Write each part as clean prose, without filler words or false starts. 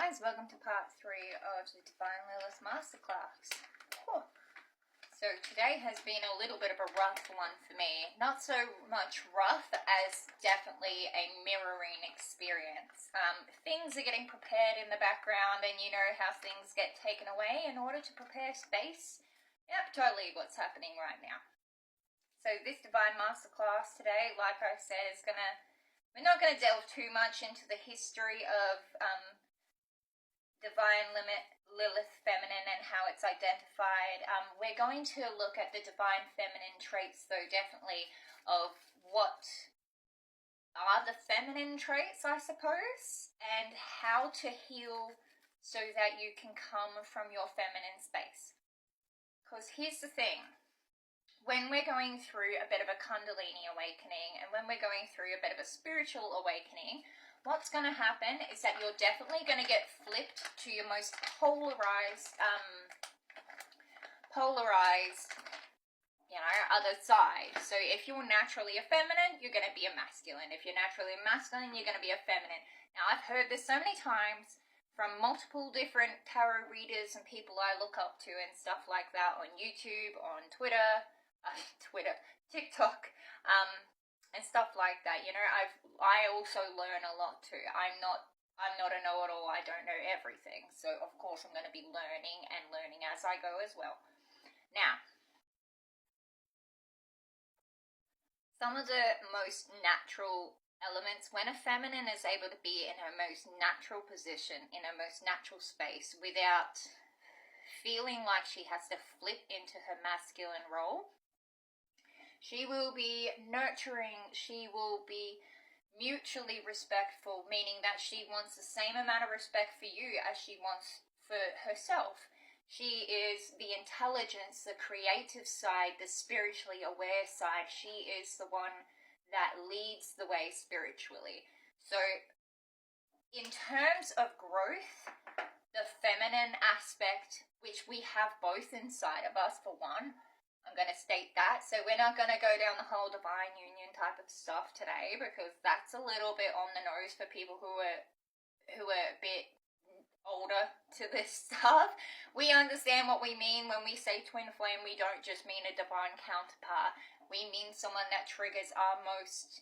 guys, welcome to part 3 of the Divine Lilith Masterclass. So today has been a little bit of a rough one for me. Not so much rough as definitely a mirroring experience. Things are getting prepared in the background, and you know how things get taken away in order to prepare space. Yep, totally what's happening right now. So this Divine Masterclass today, like I said, is we're not going to delve too much into the history of Divine Lilith Feminine and how it's identified. We're going to look at the Divine Feminine traits, though, definitely, of what are the feminine traits, I suppose, and how to heal so that you can come from your feminine space. Because here's the thing. When we're going through a bit of a Kundalini awakening and when we're going through a bit of a spiritual awakening, what's going to happen is that you're definitely going to get flipped to your most polarized, other side. So if you're naturally a feminine, you're going to be a masculine. If you're naturally a masculine, you're going to be a feminine. Now, I've heard this so many times from multiple different tarot readers and people I look up to and stuff like that on YouTube, on Twitter, TikTok, and stuff like that. You know, I also learn a lot too. I'm not a know-it-all. I don't know everything. So of course I'm going to be learning as I go as well. Now, some of the most natural elements, when a feminine is able to be in her most natural position, in her most natural space, without feeling like she has to flip into her masculine role, she will be nurturing, she will be mutually respectful, meaning that she wants the same amount of respect for you as she wants for herself. She is the intelligence, the creative side, the spiritually aware side. She is the one that leads the way spiritually. So in terms of growth, the feminine aspect, which we have both inside of us for one, I'm going to state that. So we're not going to go down the whole divine union type of stuff today, because that's a little bit on the nose for people who are a bit older to this stuff. We understand what we mean when we say twin flame. We don't just mean a divine counterpart. We mean someone that triggers our most,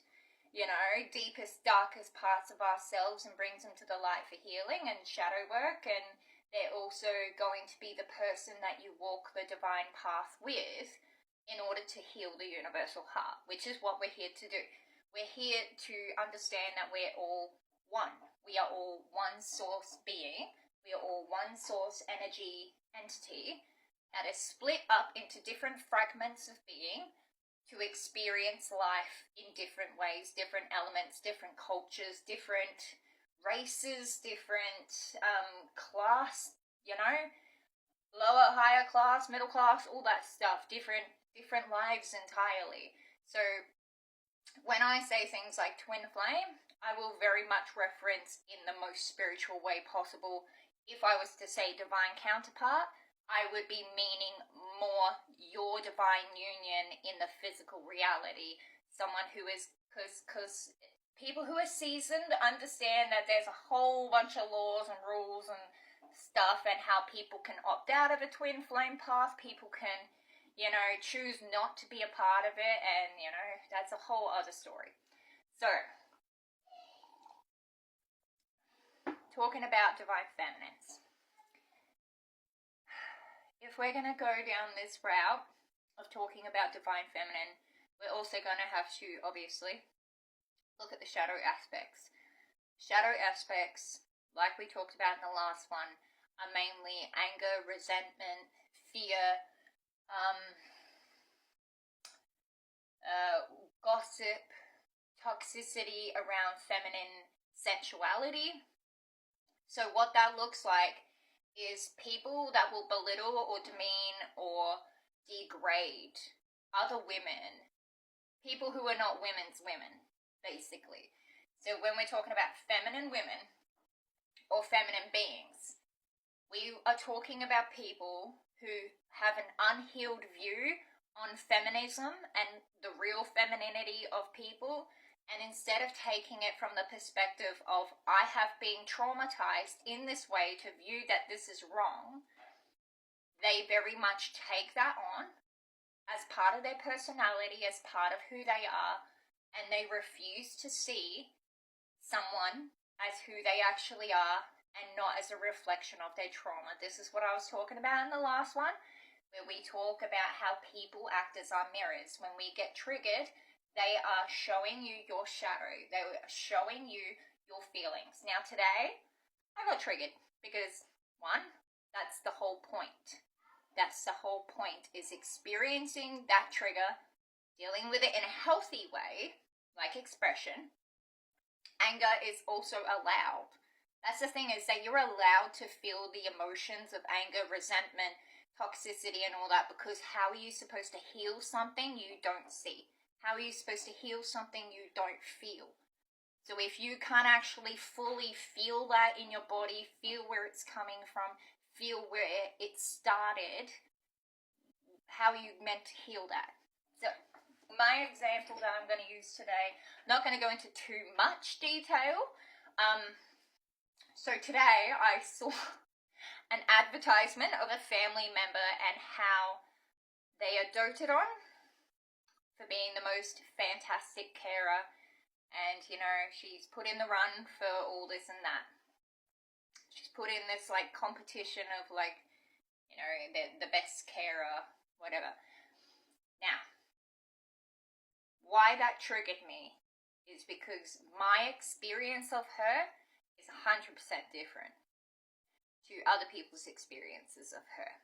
deepest, darkest parts of ourselves and brings them to the light for healing and shadow work. And they're also going to be the person that you walk the divine path with in order to heal the universal heart, which is what we're here to do. We're here to understand that we're all one. We are all one source being. We are all one source energy entity that is split up into different fragments of being to experience life in different ways, different elements, different cultures, different races, different class, lower, higher class, middle class, all that stuff, different lives entirely. So when I say things like twin flame, I will very much reference in the most spiritual way possible. If I was to say divine counterpart, I would be meaning more your divine union in the physical reality. Someone who is, because people who are seasoned understand that there's a whole bunch of laws and rules and stuff, and how people can opt out of a twin flame path. People can, choose not to be a part of it, and, that's a whole other story. So, talking about divine feminines. If we're going to go down this route of talking about divine feminine, we're also going to have to, obviously, look at the shadow aspects. Shadow aspects, like we talked about in the last one, are mainly anger, resentment, fear, gossip, toxicity around feminine sensuality. So what that looks like is people that will belittle or demean or degrade other women, people who are not women's women, basically. So when we're talking about feminine women or feminine beings, we are talking about people who have an unhealed view on feminism and the real femininity of people. And instead of taking it from the perspective of, I have been traumatized in this way to view that this is wrong, they very much take that on as part of their personality, as part of who they are, and they refuse to see someone as who they actually are and not as a reflection of their trauma. This is what I was talking about in the last one, where we talk about how people act as our mirrors. When we get triggered, they are showing you your shadow. They are showing you your feelings. Now today, I got triggered because, one, that's the whole point. That's the whole point, is experiencing that trigger, dealing with it in a healthy way, like expression. Anger is also allowed. That's the thing, is that you're allowed to feel the emotions of anger, resentment, toxicity, and all that, because how are you supposed to heal something you don't see? How are you supposed to heal something you don't feel? So if you can't actually fully feel that in your body, feel where it's coming from, feel where it started, how are you meant to heal that? So my example that I'm going to use today, I'm not going to go into too much detail. So today I saw an advertisement of a family member and how they are doted on for being the most fantastic carer, and you know, she's put in the run for all this and that. She's put in this like competition of like, you know, the best carer, whatever. Now, why that triggered me is because my experience of her is 100% different to other people's experiences of her.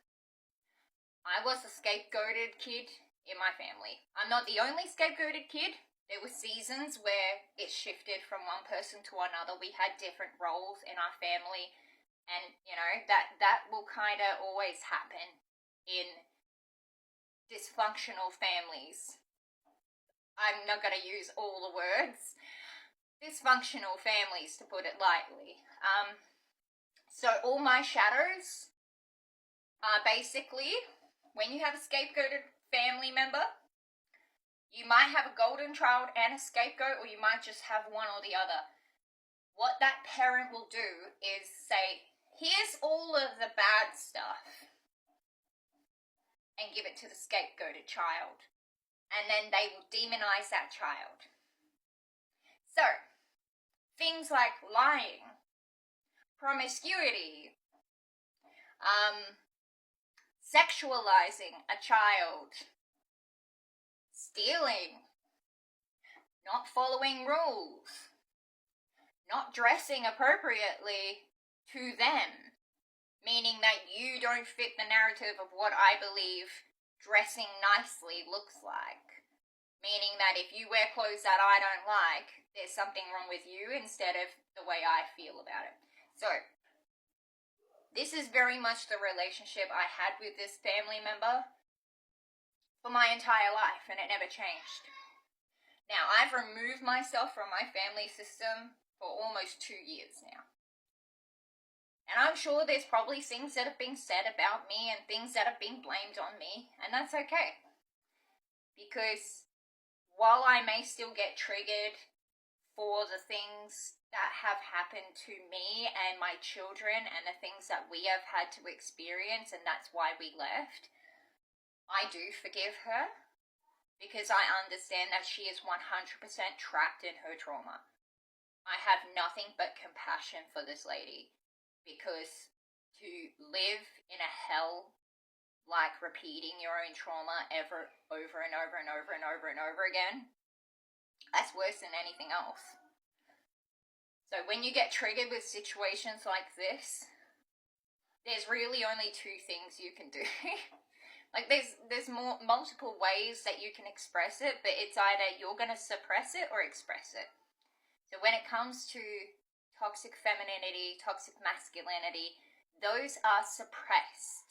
I was a scapegoated kid in my family. I'm not the only scapegoated kid. There were seasons where it shifted from one person to another. We had different roles in our family, and you know, that will kind of always happen in dysfunctional families. I'm not going to use all the words. Dysfunctional families, to put it lightly. So all my shadows are basically, when you have a scapegoated family member, you might have a golden child and a scapegoat, or you might just have one or the other. What that parent will do is say, here's all of the bad stuff, and give it to the scapegoated child. And then they will demonize that child. So, things like lying, promiscuity, sexualizing a child, stealing, not following rules, not dressing appropriately to them, meaning that you don't fit the narrative of what I believe dressing nicely looks like. Meaning that if you wear clothes that I don't like, there's something wrong with you instead of the way I feel about it. So, this is very much the relationship I had with this family member for my entire life, and it never changed. Now, I've removed myself from my family system for almost 2 years now. And I'm sure there's probably things that have been said about me and things that have been blamed on me, and that's okay. Because while I may still get triggered for the things that have happened to me and my children and the things that we have had to experience, and that's why we left, I do forgive her because I understand that she is 100% trapped in her trauma. I have nothing but compassion for this lady, because to live in a hell like repeating your own trauma over and over and over and over and over again, that's worse than anything else. So when you get triggered with situations like this, there's really only two things you can do. Like there's multiple ways that you can express it, but it's either you're going to suppress it or express it. So when it comes to toxic femininity, toxic masculinity, those are suppressed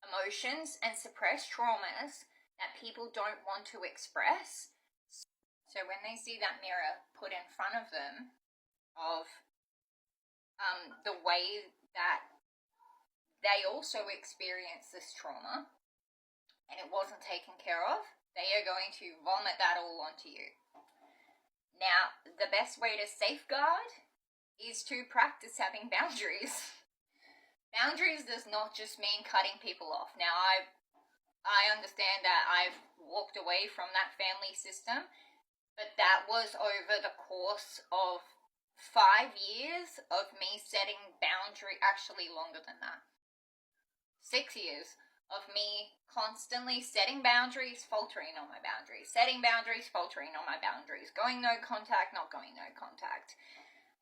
emotions and suppressed traumas that people don't want to express. So when they see that mirror put in front of them of the way that they also experience this trauma and it wasn't taken care of, they are going to vomit that all onto you. Now, the best way to safeguard is to practice having boundaries. Boundaries does not just mean cutting people off. Now, I understand that I've walked away from that family system, but that was over the course of 5 years of me setting boundary, actually longer than that. 6 years of me constantly setting boundaries, faltering on my boundaries, setting boundaries, faltering on my boundaries, going no contact, not going no contact.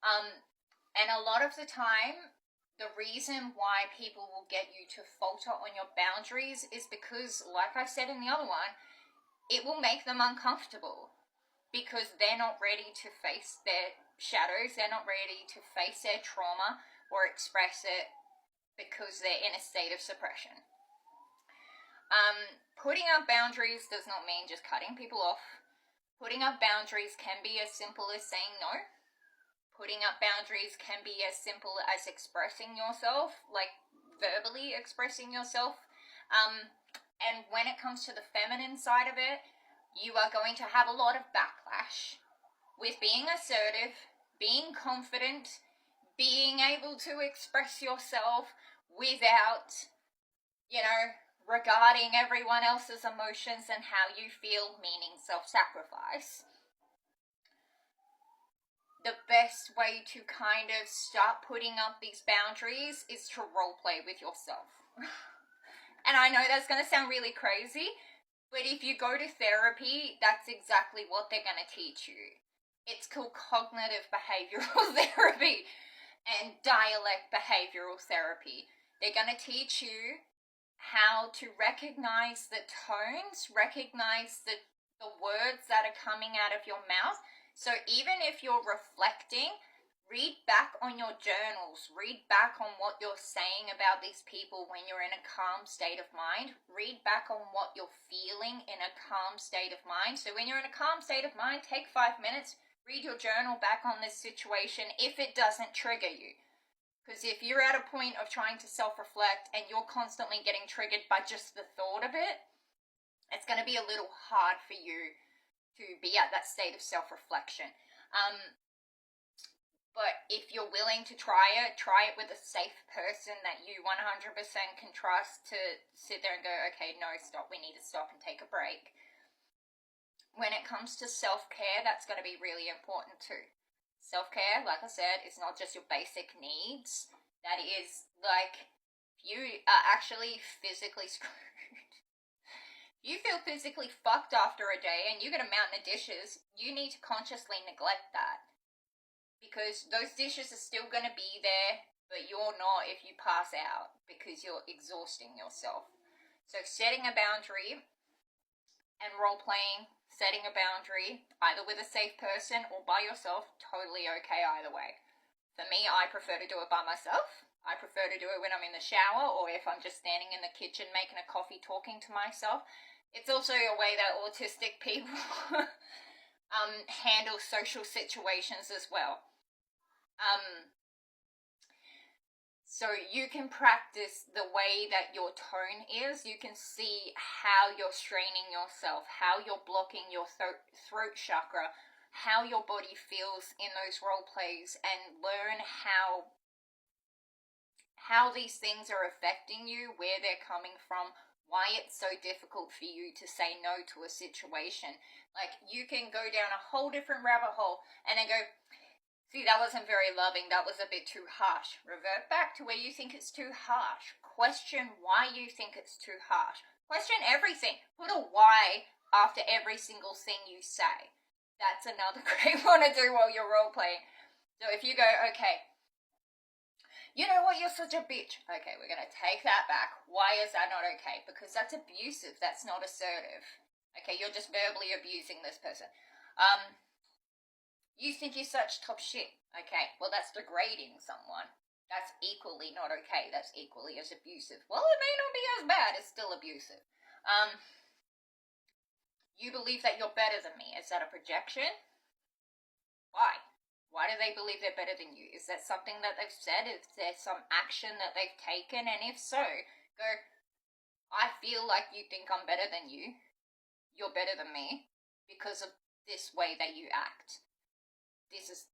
And a lot of the time, the reason why people will get you to falter on your boundaries is because, like I said in the other one, it will make them uncomfortable because they're not ready to face their shadows, they're not ready to face their trauma or express it because they're in a state of suppression. Putting up boundaries does not mean just cutting people off. Putting up boundaries can be as simple as saying no. Putting up boundaries can be as simple as expressing yourself, like verbally expressing yourself. And when it comes to the feminine side of it, you are going to have a lot of backlash with being assertive, being confident, being able to express yourself without, regarding everyone else's emotions and how you feel, meaning self-sacrifice. The best way to kind of start putting up these boundaries is to role play with yourself. And I know that's going to sound really crazy, but if you go to therapy, that's exactly what they're going to teach you. It's called cognitive behavioral therapy and dialect behavioral therapy. They're going to teach you how to recognize the tones, recognize the words that are coming out of your mouth. So even if you're reflecting, read back on your journals, read back on what you're saying about these people when you're in a calm state of mind, read back on what you're feeling in a calm state of mind. So when you're in a calm state of mind, take 5 minutes, read your journal back on this situation if it doesn't trigger you. Because if you're at a point of trying to self-reflect and you're constantly getting triggered by just the thought of it, it's going to be a little hard for you to be at that state of self-reflection. But if you're willing to try it with a safe person that you 100% can trust to sit there and go, okay, no, stop, we need to stop and take a break. When it comes to self-care, that's going to be really important too. Self-care, like I said, is not just your basic needs. That is, like, you are actually physically screwed. You feel physically fucked after a day and you get a mountain of dishes, you need to consciously neglect that. Because those dishes are still going to be there, but you're not if you pass out because you're exhausting yourself. So setting a boundary and role-playing, setting a boundary, either with a safe person or by yourself, totally okay either way. For me, I prefer to do it by myself. I prefer to do it when I'm in the shower or if I'm just standing in the kitchen making a coffee talking to myself. It's also a way that autistic people handle social situations as well. So you can practice the way that your tone is. You can see how you're straining yourself, how you're blocking your throat chakra, how your body feels in those role plays, and learn how these things are affecting you, where they're coming from, why it's so difficult for you to say no to a situation. Like, you can go down a whole different rabbit hole and then go, see, that wasn't very loving, that was a bit too harsh. Revert back to where you think it's too harsh. Question why you think it's too harsh. Question everything. Put a why after every single thing you say. That's another great one to do while you're role-playing. So if you go, okay, you know what, you're such a bitch. Okay, we're going to take that back. Why is that not okay? Because that's abusive. That's not assertive. Okay, you're just verbally abusing this person. You think you're such top shit. Okay, well, that's degrading someone. That's equally not okay. That's equally as abusive. Well, it may not be as bad. It's still abusive. You believe that you're better than me. Is that a projection? Why? Why do they believe they're better than you? Is that something that they've said? Is there some action that they've taken? And if so, go, I feel like you think I'm better than you. You're better than me because of this way that you act. This is,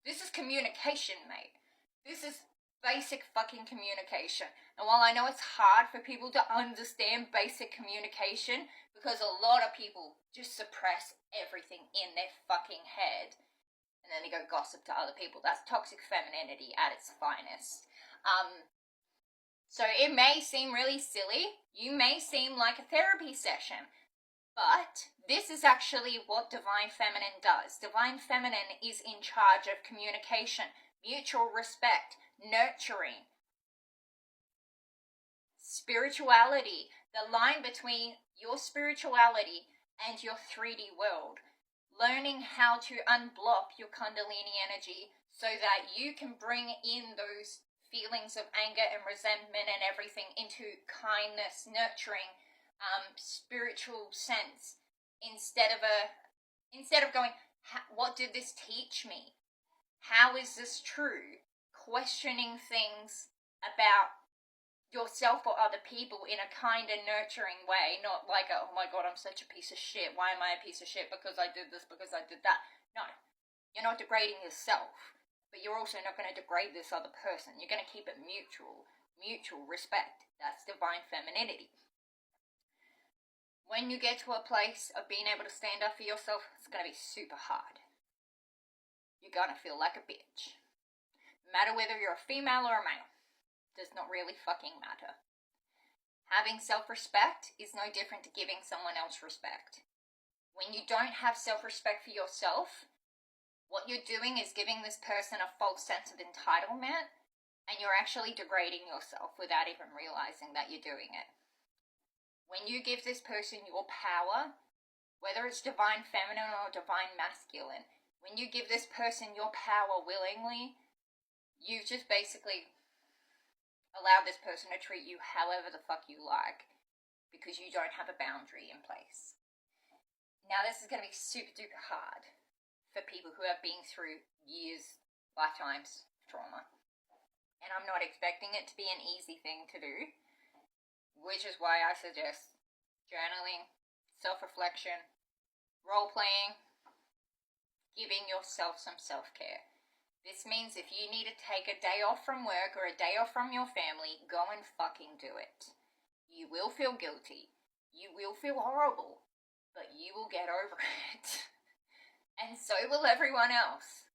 this is communication, mate. This is basic fucking communication. And while I know it's hard for people to understand basic communication, because a lot of people just suppress everything in their fucking head, and then they go gossip to other people. That's toxic femininity at its finest. So it may seem really silly. You may seem like a therapy session. But this is actually what Divine Feminine does. Divine Feminine is in charge of communication, mutual respect, nurturing, spirituality, the line between your spirituality and your 3D world. Learning how to unblock your Kundalini energy so that you can bring in those feelings of anger and resentment and everything into kindness, nurturing, spiritual sense, instead of going, what did this teach me? How is this true? Questioning things about yourself or other people in a kind and nurturing way, not like, oh my god, I'm such a piece of shit. Why am I a piece of shit? Because I did this, because I did that. No, you're not degrading yourself, but you're also not going to degrade this other person. You're going to keep it mutual respect. That's divine femininity. When you get to a place of being able to stand up for yourself, it's going to be super hard. You're going to feel like a bitch. No matter whether you're a female or a male, does not really fucking matter. Having self-respect is no different to giving someone else respect. When you don't have self-respect for yourself, what you're doing is giving this person a false sense of entitlement, and you're actually degrading yourself without even realizing that you're doing it. When you give this person your power, whether it's divine feminine or divine masculine, when you give this person your power willingly, you've just basically allowed this person to treat you however the fuck you like, because you don't have a boundary in place. Now this is going to be super duper hard for people who have been through years, lifetimes of trauma. And I'm not expecting it to be an easy thing to do, which is why I suggest journaling, self-reflection, role-playing, giving yourself some self-care. This means if you need to take a day off from work or a day off from your family, go and fucking do it. You will feel guilty. You will feel horrible, but you will get over it. And so will everyone else.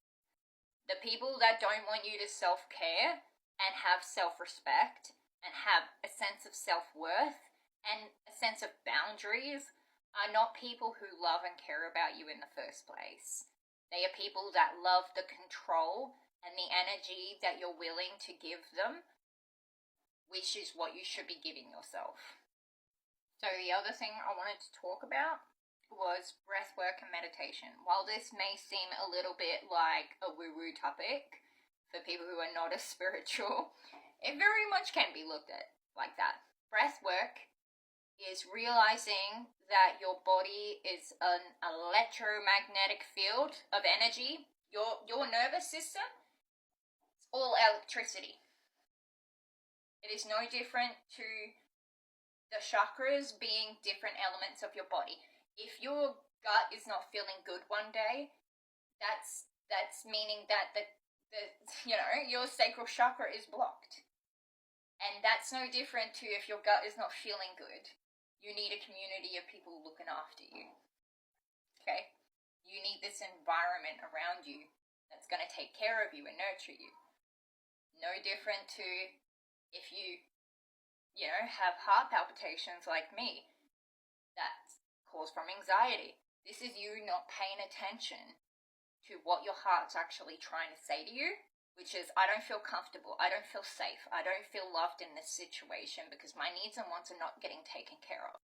The people that don't want you to self-care and have self-respect and have a sense of self-worth and a sense of boundaries are not people who love and care about you in the first place. They are people that love the control and the energy that you're willing to give them, which is what you should be giving yourself. So the other thing I wanted to talk about was breath work and meditation. While this may seem a little bit like a woo-woo topic for people who are not as spiritual, it very much can be looked at like that. Breath work is realizing that your body is an electromagnetic field of energy. Your nervous system is all electricity. It is no different to the chakras being different elements of your body. If your gut is not feeling good one day, that's meaning that your sacral chakra is blocked. And that's no different to if your gut is not feeling good. You need a community of people looking after you. Okay? You need this environment around you that's going to take care of you and nurture you. No different to if you have heart palpitations like me. That's caused from anxiety. This is you not paying attention to what your heart's actually trying to say to you, which is, I don't feel comfortable, I don't feel safe, I don't feel loved in this situation because my needs and wants are not getting taken care of.